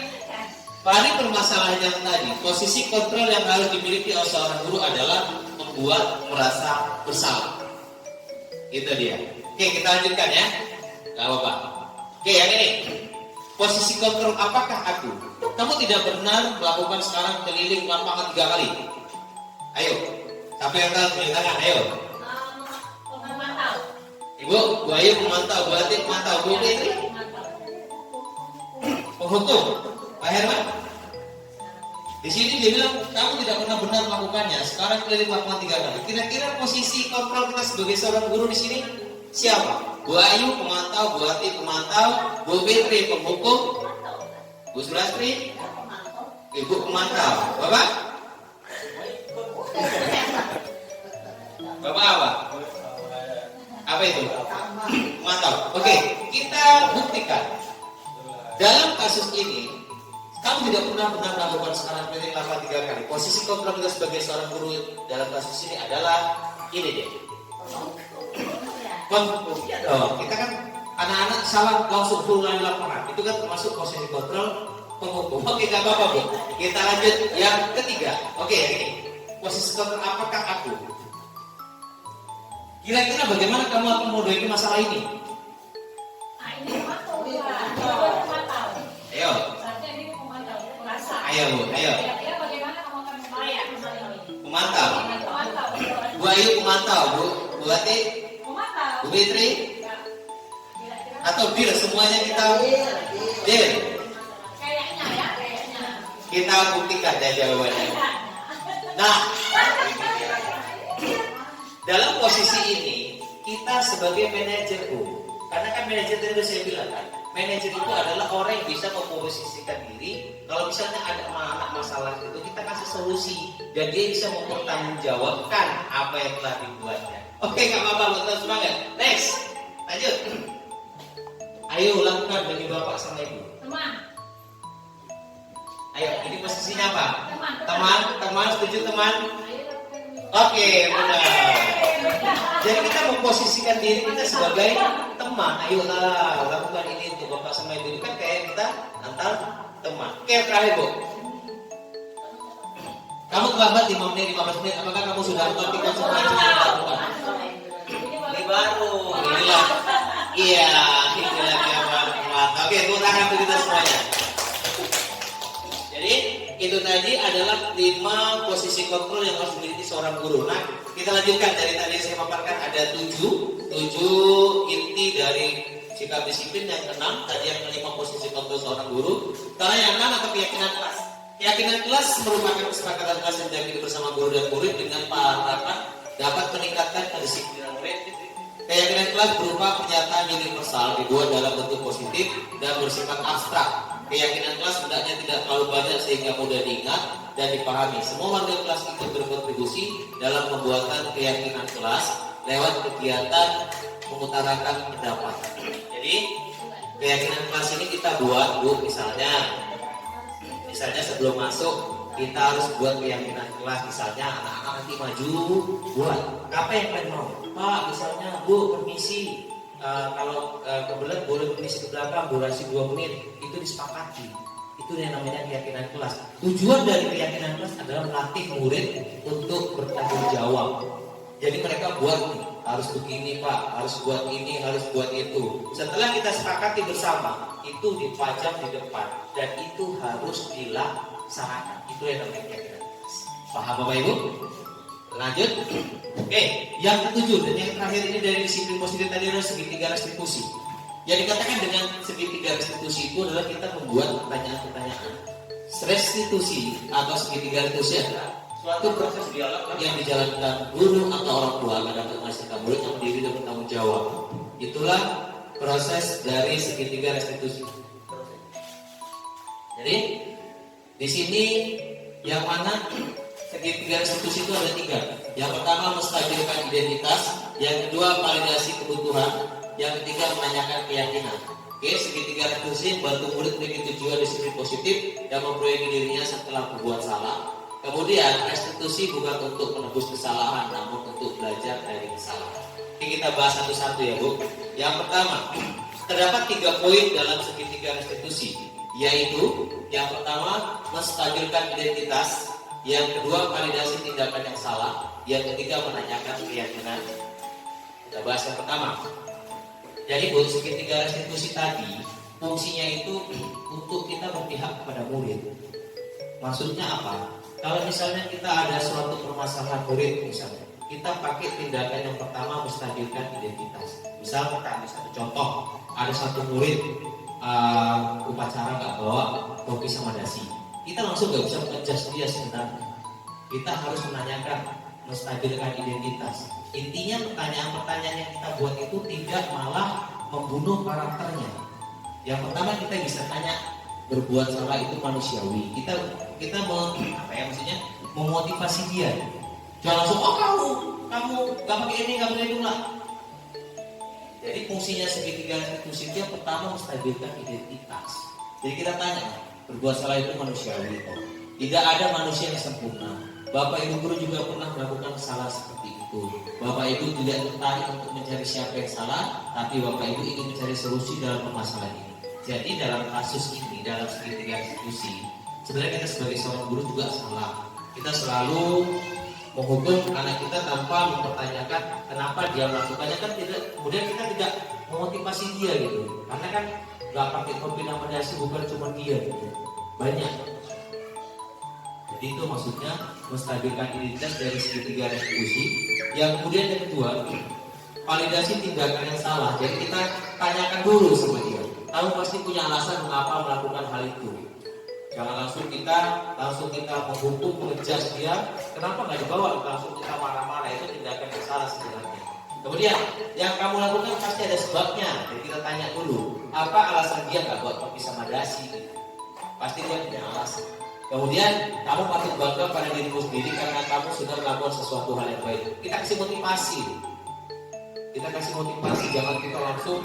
pada permasalahan yang tadi, posisi kontrol yang harus dimiliki oleh seorang guru adalah membuat merasa bersalah. Itu dia. Oke, kita lanjutkan ya. Gak apa-apa. Oke, yang ini. Posisi kontrol apakah aku? Kamu tidak benar melakukan sekarang keliling lapangan 3 kali. Ayo. Siapa yang tahu? Tunjuk tangan. Ayo. Memantau. Ibu, Bu Ayu memantau, Bu Ati memantau, Bu Fitri penghukum. Pak Herman, di sini dia bilang kamu tidak pernah benar melakukannya. Sekarang keliling lapangan 3 kali. Kira-kira posisi kontrol kita sebagai seorang guru di sini siapa? Bu Ayu pemantau, Bu Ati pemantau, Bu Fitri penghukum, Bu Surastri, Ibu pemantau. Bapak? Bapak apa? Apa itu? Pemantau. Oke, kita buktikan. Dalam kasus ini kamu tidak pernah melakukan sekarang keliling lapangan 3 kali. Posisi kontrol kita sebagai seorang guru dalam kasus ini adalah ini deh. Ya dong, kita kan anak-anak salah langsung pulang di lapangan. Itu kan termasuk posisi kontrol penghukum. Oke, gak apa-apa Bu. Kita lanjut yang ketiga. Oke, yang ini. Posisi kontrol apakah aku? Kira-kira bagaimana kamu akan menghadapi masalah ini? Nah, ini memantau. Memantau. Ayo. Saatnya ini memantau. Merasa. Ayo Bu, ayo. Kira-kira bagaimana kamu akan membayar masalah ini? Pemantau. Memantau. Bu Ayu pemantau, Bu Ati, Memantau. Bu Fitri, Kira-kira atau bir semuanya kita bir. kayaknya ya, kayaknya. Kita buktikan ya jawabannya. Nah, dalam posisi ini kita sebagai manajer Bu, karena kan manajer tadi sudah saya bilang kan, manajer itu adalah orang yang bisa memposisikan diri. Kalau misalnya ada anak masalah itu kita kasih solusi dan dia bisa mempertanggungjawabkan apa yang telah dibuatnya. Oke, nggak apa-apa, betul semangat. Next, lanjut. Ayo lakukan bagi bapak sama ibu. Teman. Ayo, ini posisinya apa? Teman. Teman, setuju teman? Ayo lakukan ini. Oke, benar. Jadi kita memposisikan diri kita sebagai teman. Ayolah, lakukan ini untuk bapak sama ibu. Itu kan kayak kita antar teman. Oke, terakhir Bu. Kamu terlambat 5 menit, 15 menit. Apakah kamu sudah mengerti konsep yang sudah dilakukan? Ini baru. Inilah. Iya, inilah dia baru. Oke, tepuk tangan untuk kita semuanya. Jadi itu tadi adalah 5 posisi kontrol yang harus dimiliki seorang guru. Nah, kita lanjutkan dari tadi saya paparkan ada 7 inti dari sikap disiplin. Yang 6 tadi yang kelima posisi kontrol seorang guru. Karena yang 6 atau keyakinan kelas. Keyakinan kelas merupakan kesepakatan kelas yang diyakini bersama guru dan murid dengan harapan dapat meningkatkan kedisiplinan murid. Keyakinan kelas berupa pernyataan universal dibuat dalam bentuk positif dan bersifat abstrak. Keyakinan kelas hendaknya tidak terlalu banyak sehingga mudah diingat dan dipahami. Semua warga kelas ikut berkontribusi dalam pembuatan keyakinan kelas lewat kegiatan mengutarakan pendapat. Jadi keyakinan kelas ini kita buat Bu, misalnya sebelum masuk kita harus buat keyakinan kelas. Misalnya anak-anak nanti maju buat apa yang kalian mau? Pak, misalnya Bu permisi. Kalau kebetulan boleh permisi ke belakang durasi 2 menit, itu disepakati. Itu yang namanya keyakinan kelas. Tujuan dari keyakinan kelas adalah melatih murid untuk bertanggung jawab. Jadi mereka buat nih, harus begini Pak, harus buat ini, harus buat itu. Setelah kita sepakati bersama, itu dipajang di depan dan itu harus dilaksanakan. Itu yang namanya keyakinan kelas. Paham Bapak Ibu? Lanjut. Oke, yang ke-7 dan yang terakhir ini dari disiplin positif tadi adalah segitiga restitusi. Yang dikatakan dengan segitiga restitusi itu adalah kita membuat pertanyaan-pertanyaan. Restitusi atau segitiga restitusi adalah suatu proses dialog yang dijalankan guru atau orang tua agar menghasilkan murid yang mandiri dan bertanggung jawab. Itulah proses dari segitiga restitusi. Jadi Di sini yang mana segitiga restitusi itu ada 3. Yang pertama menstabilkan identitas, yang kedua validasi kebutuhan, yang ketiga menanyakan keyakinan. Oke, segitiga restitusi bantu murid memiliki tujuan disiplin positif dan memperbaiki dirinya setelah berbuat salah. Kemudian restitusi bukan untuk menebus kesalahan, namun untuk belajar dari kesalahan. Ini kita bahas satu-satu ya Bu. Yang pertama, terdapat 3 poin dalam segitiga restitusi, yaitu yang pertama menstabilkan identitas, yang kedua validasi tindakan yang salah, yang ketiga menanyakan keyakinan. Kita bahas yang pertama. Jadi Bu, segitiga restitusi tadi fungsinya itu untuk kita berpihak kepada murid. Maksudnya apa? Kalau misalnya kita ada suatu permasalahan murid misalnya, kita pakai tindakan yang pertama menstabilkan identitas. Misalnya satu contoh, ada satu murid upacara nggak bawa topi sama dasi, kita langsung nggak bisa mengejas dia sebenarnya. Kita harus menanyakan, menstabilkan identitas. Intinya pertanyaan-pertanyaan yang kita buat itu tidak malah membunuh karakternya. Yang pertama kita bisa tanya, berbuat salah itu manusiawi. Kita memotivasi dia. Jangan langsung kamu nggak pakai ini, nggak pakai itu lah. Jadi fungsinya segitiga restitusi yang pertama menstabilkan identitas. Jadi kita tanya, berbuat salah itu manusiawi kok. Tidak ada manusia yang sempurna. Bapak Ibu guru juga pernah melakukan kesalahan seperti itu. Bapak Ibu tidak tertarik untuk mencari siapa yang salah, tapi Bapak Ibu ingin mencari solusi dalam permasalahan ini. Jadi dalam kasus ini, dalam segitiga restitusi, sebenarnya kita sebagai seorang guru juga salah. Kita selalu menghukum anak kita tanpa mempertanyakan kenapa dia melakukannya, kan tidak. Kemudian kita tidak memotivasi dia gitu. Karena kan nggak pakai topi nama dasi bukan cuma dia gitu. Banyak. Jadi itu maksudnya menstabilkan identitas dari segitiga restitusi. Yang kemudian yang kedua, validasi tindakan yang salah. Jadi kita tanyakan dulu sama dia. Kamu pasti punya alasan mengapa melakukan hal itu. Jangan langsung kita menghukum, mengejas dia. Kenapa nggak dibawa? Langsung kita marah-marah, itu tindakan yang salah sebenarnya. Kemudian yang kamu lakukan pasti ada sebabnya. Jadi kita tanya dulu, apa alasan dia nggak buat topi sama dasi? Pasti dia punya alasan. Kemudian kamu patut bangga pada dirimu sendiri karena kamu sudah melakukan sesuatu hal yang baik. Kita kasih motivasi. Jangan kita langsung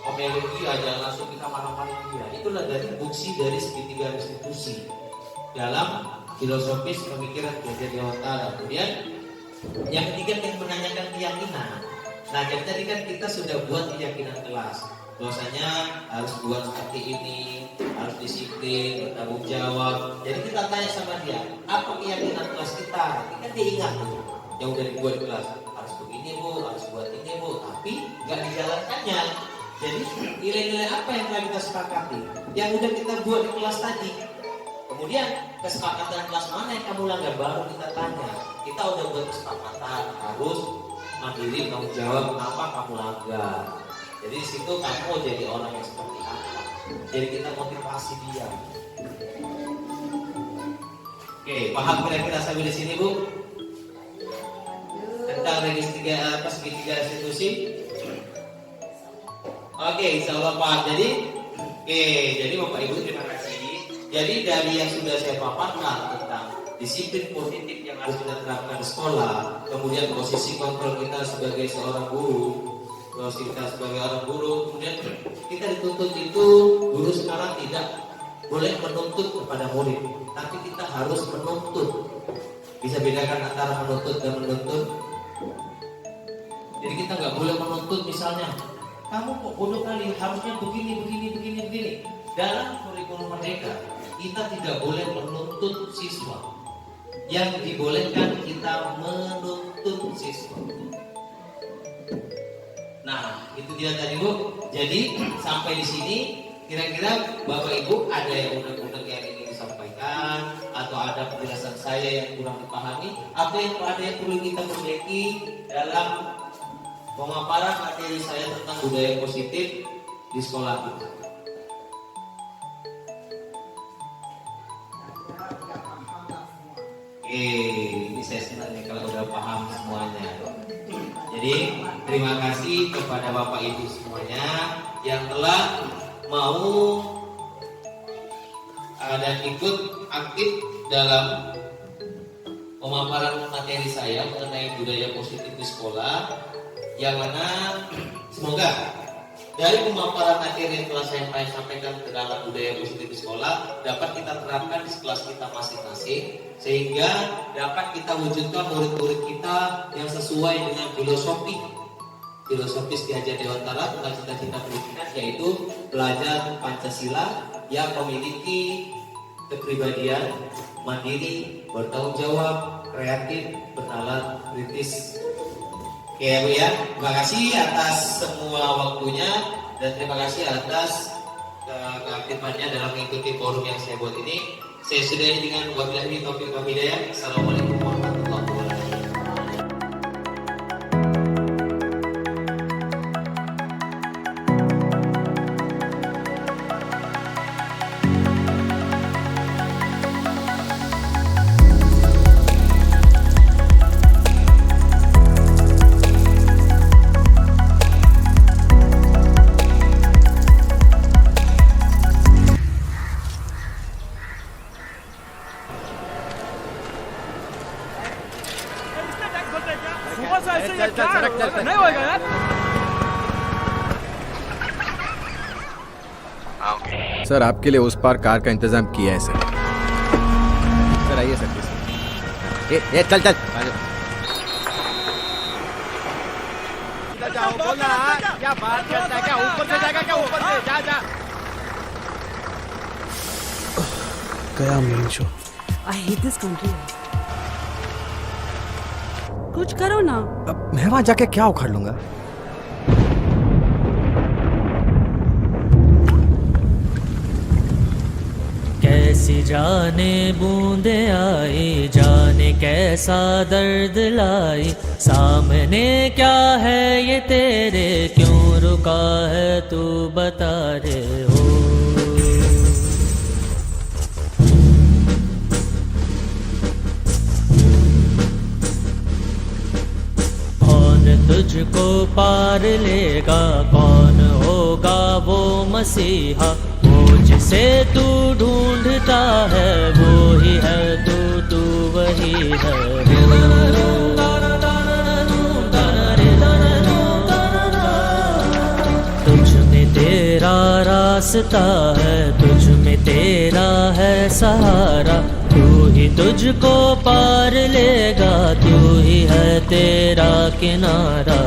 omelin dia, jangan langsung kita marah-marahin dia. Itulah dari fungsi dari segitiga restitusi dalam filosofis pemikiran Buddha Dewata. Kemudian yang ketiga yang menanyakan keyakinan. Nah, jadi tadi kan kita sudah buat keyakinan kelas, bahwasanya harus buat seperti ini, harus disiplin, bertanggung jawab. Jadi kita tanya sama dia, apa keyakinan kelas kita? Nanti kan dia ingat yang udah dibuat kelas, harus begini Bu, harus buat ini Bu, tapi nggak dijalankannya. Jadi nilai-nilai apa yang telah kita sepakati, yang udah kita buat di kelas tadi. Kemudian kesepakatan kelas mana yang kamu langgar, baru kita tanya. Kita udah buat kesepakatan harus mandiri, tanggung jawab, kenapa kamu langgar. Jadi di situ kamu jadi orang yang seperti apa. Jadi kita motivasi dia. Oke, paham kira-kira sampai di sini Bu? Tentang segitiga restitusi. Oke, insya Allah paham. Jadi Bapak Ibu terima kasih. Jadi dari yang sudah saya paparkan tentang disiplin positif yang harus kita terapkan di sekolah, kemudian posisi kontrol kita sebagai seorang guru, kemudian kita dituntut itu, guru sekarang tidak boleh menuntut kepada murid, tapi kita harus menuntut. Bisa bedakan antara menuntut dan menuntut. Jadi kita nggak boleh menuntut misalnya, kamu kok bodoh kali, harusnya begini. Dalam kurikulum Merdeka, kita tidak boleh menuntut siswa. Yang dibolehkan kita menuntut siswa. Nah, itu dia tadi Bu. Jadi sampai di sini, kira-kira Bapak Ibu ada yang unek-unek yang ingin disampaikan, atau ada penjelasan saya yang kurang dipahami, ada yang perlu kita perbaiki dalam pemaparan materi saya tentang budaya positif di sekolah kita. Ini saya senang nih kalau udah paham semuanya. Jadi terima kasih kepada Bapak Ibu semuanya yang telah mau dan ikut aktif dalam pemaparan materi saya mengenai budaya positif di sekolah, yang mana semoga dari pemaparan materi yang telah saya sampaikan ke dalam budaya positif di sekolah dapat kita terapkan di kelas kita masing-masing, sehingga dapat kita wujudkan murid-murid kita yang sesuai dengan filosofis Ki Hajar Dewantara tentang cita-cita pendidikan, yaitu belajar Pancasila yang memiliki kepribadian mandiri, bertanggung jawab, kreatif, bernalar, kritis. Oke ya Bu ya, terima kasih atas semua waktunya dan terima kasih atas keaktifannya dalam mengikuti forum yang saya buat ini. Saya sudahi dengan wabillahi taufiq wal hidayah. Assalamualaikum warahmatullahi wabarakatuh. Sir आपके लिए उस पार कार का इंतजाम किया है sir. Sir आइए sir please. चल चल जाओ बोला क्या बात करता है, क्या ऊपर से जाएगा, क्या ऊपर से जा जा। गया main show. I hate this country. कुछ करो ना। अब मैं वहां जाके क्या उखाड़ लूंगा। कैसी जाने बूंदे आई, जाने कैसा दर्द लाई, सामने क्या है ये तेरे, क्यों रुका है तू बता रे हो। कौन तुझको पार लेगा, कौन होगा वो मसीहा, वो जिसे तू ढूंढता है वो ही है तू, तू वही है। तुझ में तेरा रास्ता है, तुझ में तेरा है सहारा, तू ही तुझको पार लेगा, तू ही है तेरा किनारा।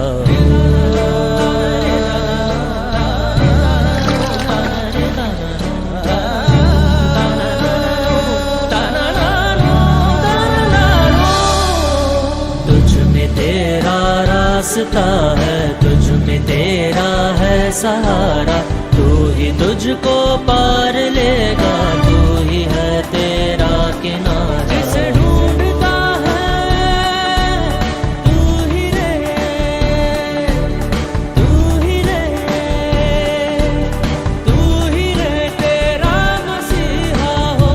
रास्ता है, तुझ में तेरा है सहारा, तू ही तुझको पार लेगा, तू ही है तेरा किनारा। जिसे ढूंढता है तू ही रे, तू ही रे, तू ही रे तेरा मसीहा हो।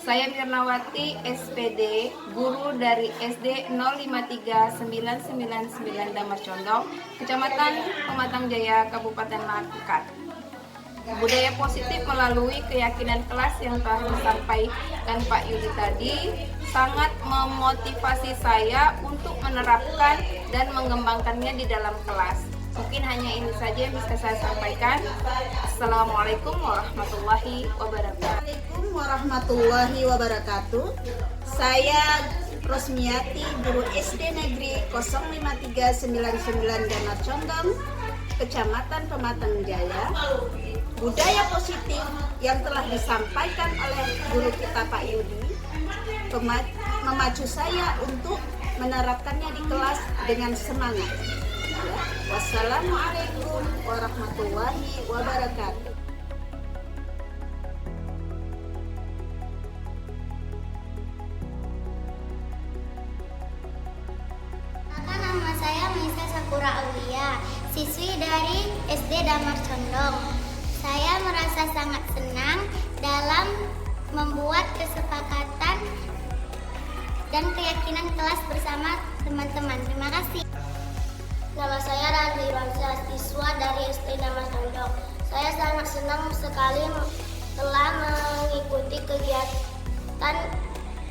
Saya Mirnawati, SPD, guru dari SD 053999 Damar Condong, Kecamatan Pematang Jaya, Kabupaten Langkat. Budaya positif melalui keyakinan kelas yang telah disampaikan Pak Yudi tadi sangat memotivasi saya untuk menerapkan dan mengembangkannya di dalam kelas. Mungkin hanya ini saja yang bisa saya sampaikan. Assalamualaikum warahmatullahi wabarakatuh. Assalamualaikum warahmatullahi wabarakatuh. Saya Rosmiati, guru SD Negeri 05399 Damar Condong, Kecamatan Pematang Jaya. Budaya positif yang telah disampaikan oleh guru kita Pak Yudi memacu saya untuk menerapkannya di kelas dengan semangat. Ya. Wassalamualaikum warahmatullahi wabarakatuh. Nama saya Maisa Sakura Aulia, siswi dari SD Damar Condong. Saya merasa sangat senang dalam membuat kesepakatan dan keyakinan kelas bersama teman-teman. Terima kasih. Nama saya Randi Ramsyah, siswa dari SD Damar Condong. Saya sangat senang sekali telah mengikuti kegiatan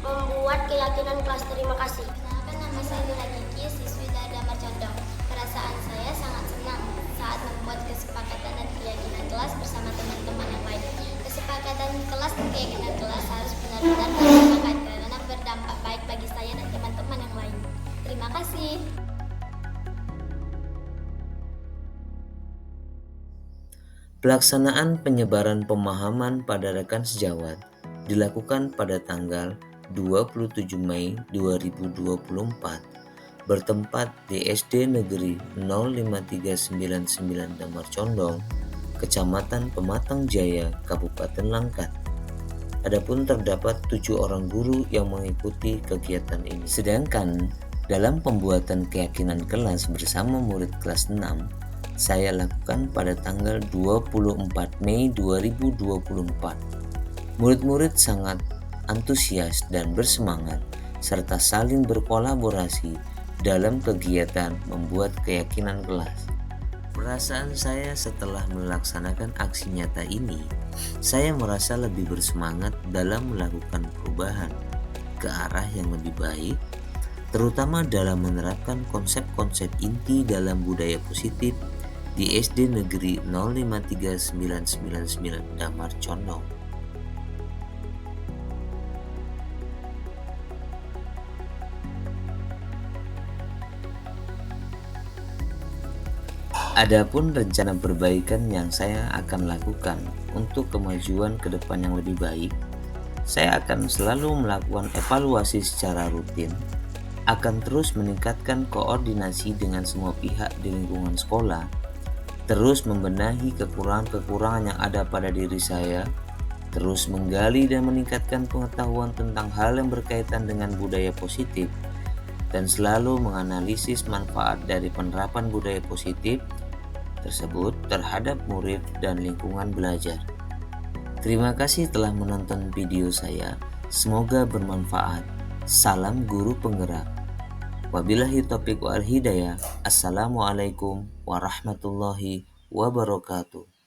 membuat keyakinan kelas. Terima kasih. Nama saya Nura Kiki, siswi dari Damar Condong. Perasaan saya sangat senang saat membuat kesepakatan dan keyakinan kelas bersama teman-teman yang lain. Kesepakatan kelas dan keyakinan kelas harus benar-benar disepakati karena berdampak baik bagi saya dan teman-teman yang lain. Terima kasih. Pelaksanaan penyebaran pemahaman pada rekan sejawat dilakukan pada tanggal 27 Mei 2024 bertempat di SD Negeri 05399 Damar Condong, Kecamatan Pematang Jaya, Kabupaten Langkat. Adapun terdapat 7 orang guru yang mengikuti kegiatan ini. Sedangkan dalam pembuatan keyakinan kelas bersama murid kelas 6 saya lakukan pada tanggal 24 Mei 2024. Murid-murid sangat antusias dan bersemangat serta saling berkolaborasi dalam kegiatan membuat keyakinan kelas. Perasaan saya setelah melaksanakan aksi nyata ini, saya merasa lebih bersemangat dalam melakukan perubahan ke arah yang lebih baik, terutama dalam menerapkan konsep-konsep inti dalam budaya positif di SD Negeri 053999 Damar Condong. Adapun rencana perbaikan yang saya akan lakukan untuk kemajuan ke depan yang lebih baik, saya akan selalu melakukan evaluasi secara rutin, akan terus meningkatkan koordinasi dengan semua pihak di lingkungan sekolah, terus membenahi kekurangan-kekurangan yang ada pada diri saya, terus menggali dan meningkatkan pengetahuan tentang hal yang berkaitan dengan budaya positif, dan selalu menganalisis manfaat dari penerapan budaya positif tersebut terhadap murid dan lingkungan belajar. Terima kasih telah menonton video saya. Semoga bermanfaat. Salam guru penggerak. Wabillahi taufiq wal hidayah. Assalamualaikum warahmatullahi wabarakatuh.